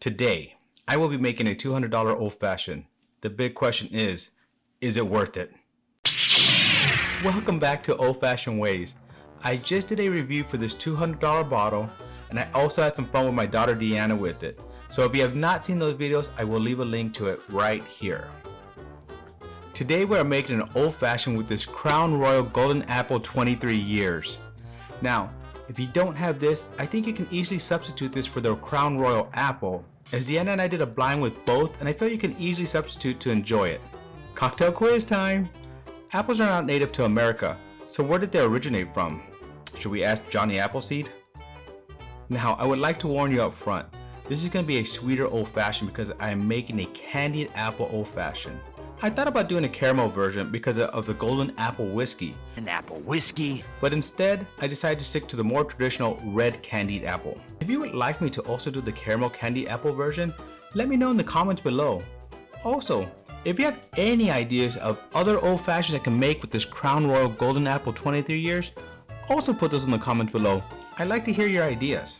Today, I will be making a $200 old-fashioned. The big question is it worth it? Welcome back to Old-Fashioned Ways. I just did a review for this $200 bottle, and I also had some fun with my daughter Deanna with it. So if you have not seen those videos, I will leave a link to it right here. Today we are making an old-fashioned with this Crown Royal Golden Apple 23 years. Now, if you don't have this, I think you can easily substitute this for the Crown Royal Apple, as Deanna and I did a blind with both, and I feel you can easily substitute to enjoy it. Cocktail quiz time! Apples are not native to America, so where did they originate from? Should we ask Johnny Appleseed? Now, I would like to warn you up front, this is going to be a sweeter old-fashioned because I am making a Candied Apple Old-Fashioned. I thought about doing a caramel version because of the Golden Apple Whiskey. An apple whiskey. But instead, I decided to stick to the more traditional Red Candied Apple. If you would like me to also do the caramel Candied Apple version, let me know in the comments below. Also, if you have any ideas of other old-fashions I can make with this Crown Royal Golden Apple 23 years, also put those in the comments below. I'd like to hear your ideas.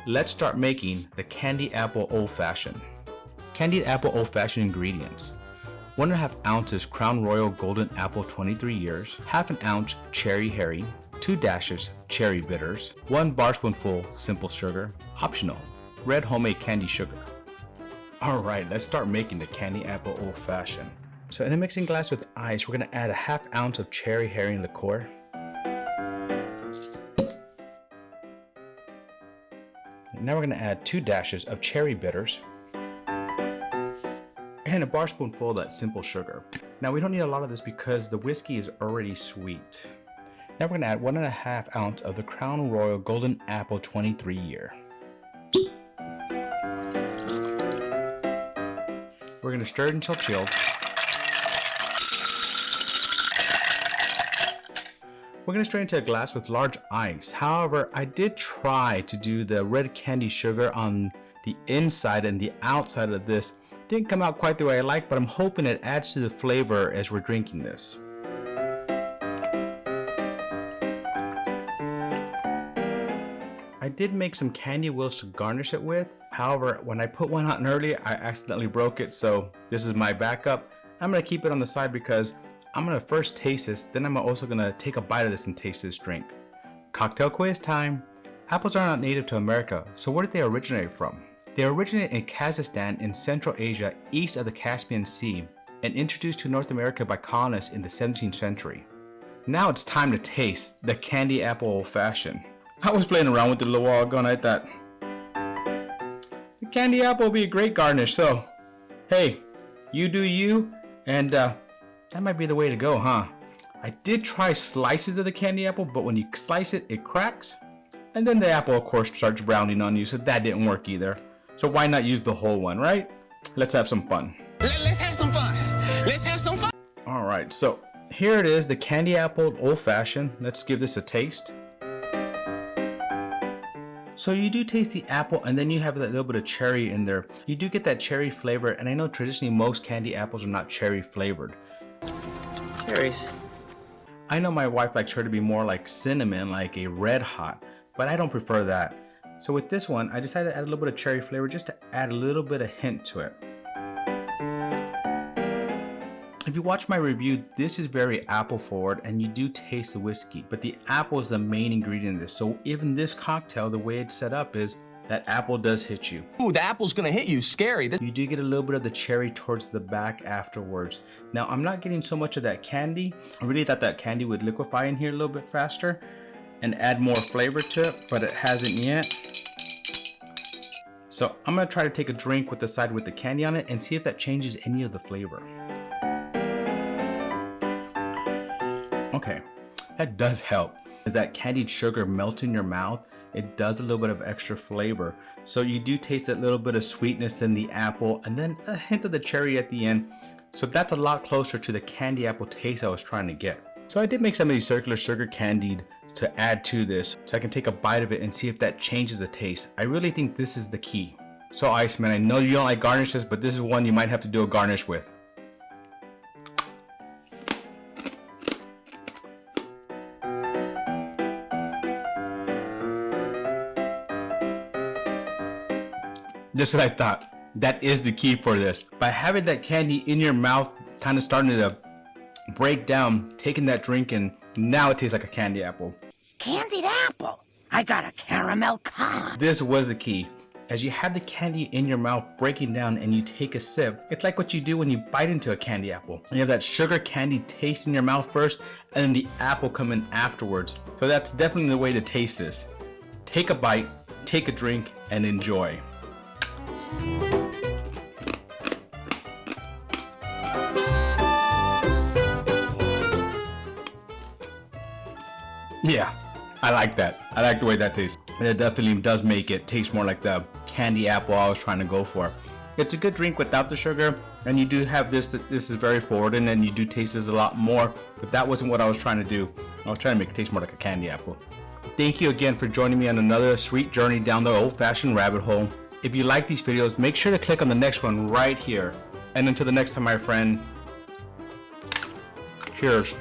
Let's start making the Candied Apple Old-Fashioned. Candied Apple Old-Fashioned ingredients. 1.5 ounces Crown Royal Golden Apple 23 years, 1/2 ounce Cherry Heering, 2 dashes cherry bitters, 1 bar spoonful simple sugar, optional, red homemade candy sugar. Alright, let's start making the Candied Apple Old-Fashioned. So in a mixing glass with ice, we're going to add 1/2 ounce of Cherry Heering liqueur, now we're going to add 2 dashes of cherry bitters, and a bar spoonful of that simple sugar. Now we don't need a lot of this because the whiskey is already sweet. Now we're going to add 1.5 ounce of the Crown Royal Golden Apple 23 year. We're going to stir it until chilled. We're going to strain into a glass with large ice. However, I did try to do the red candy sugar on the inside and the outside of this. Didn't come out quite the way I like, but I'm hoping it adds to the flavor as we're drinking this. I did make some candy wheels to garnish it with. However, when I put one on earlier, I accidentally broke it, so this is my backup. I'm going to keep it on the side because I'm going to first taste this, then I'm also going to take a bite of this and taste this drink. Cocktail quiz time! Apples are not native to America, so where did they originate from? They originated in Kazakhstan in Central Asia, east of the Caspian Sea, and introduced to North America by colonists in the 17th century. Now it's time to taste the Candied Apple Old-Fashioned. I was playing around with it a little while ago and I thought, the candy apple will be a great garnish, so hey, you do you, and that might be the way to go, huh? I did try slices of the candy apple, but when you slice it, it cracks. And then the apple, of course, starts browning on you, so that didn't work either. So why not use the whole one, right? Let's have some fun. Let's have some fun. Let's have some fun. All right, so here it is, the Candied Apple Old-Fashioned. Let's give this a taste. So you do taste the apple, and then you have that little bit of cherry in there. You do get that cherry flavor, and I know traditionally most candy apples are not cherry flavored. Cherries. I know my wife likes her to be more like cinnamon, like a red hot, but I don't prefer that. So with this one, I decided to add a little bit of cherry flavor just to add a little bit of hint to it. If you watch my review, this is very apple forward and you do taste the whiskey, but the apple is the main ingredient in this. So even this cocktail, the way it's set up is that apple does hit you. Ooh, the apple's gonna hit you, scary. You do get a little bit of the cherry towards the back afterwards. Now I'm not getting so much of that candy. I really thought that candy would liquefy in here a little bit faster and add more flavor to it, but it hasn't yet. So I'm gonna try to take a drink with the side with the candy on it and see if that changes any of the flavor. Okay, that does help. As that candied sugar melts in your mouth, it does a little bit of extra flavor. So you do taste that little bit of sweetness in the apple and then a hint of the cherry at the end. So that's a lot closer to the candy apple taste I was trying to get. So I did make some of these circular sugar candied to add to this so I can take a bite of it and see if that changes the taste. I really think this is the key. So Iceman, I know you don't like garnishes, but this is one you might have to do a garnish with. Just what I thought. That is the key for this. By having that candy in your mouth, kind of starting to break down, taking that drink, and now it tastes like a candy apple. Candied apple. I got a caramel con. This was the key. As you have the candy in your mouth breaking down and you take a sip, it's like what you do when you bite into a candy apple. You have that sugar candy taste in your mouth first, and then the apple come in afterwards. So that's definitely the way to taste this. Take a bite, take a drink, and enjoy. Yeah, I like that. I like the way that tastes. And it definitely does make it taste more like the candy apple I was trying to go for. It's a good drink without the sugar, and you do have this. This is very forward, and you do taste this a lot more. But that wasn't what I was trying to do. I was trying to make it taste more like a candy apple. Thank you again for joining me on another sweet journey down the old-fashioned rabbit hole. If you like these videos, make sure to click on the next one right here. And until the next time, my friend, cheers.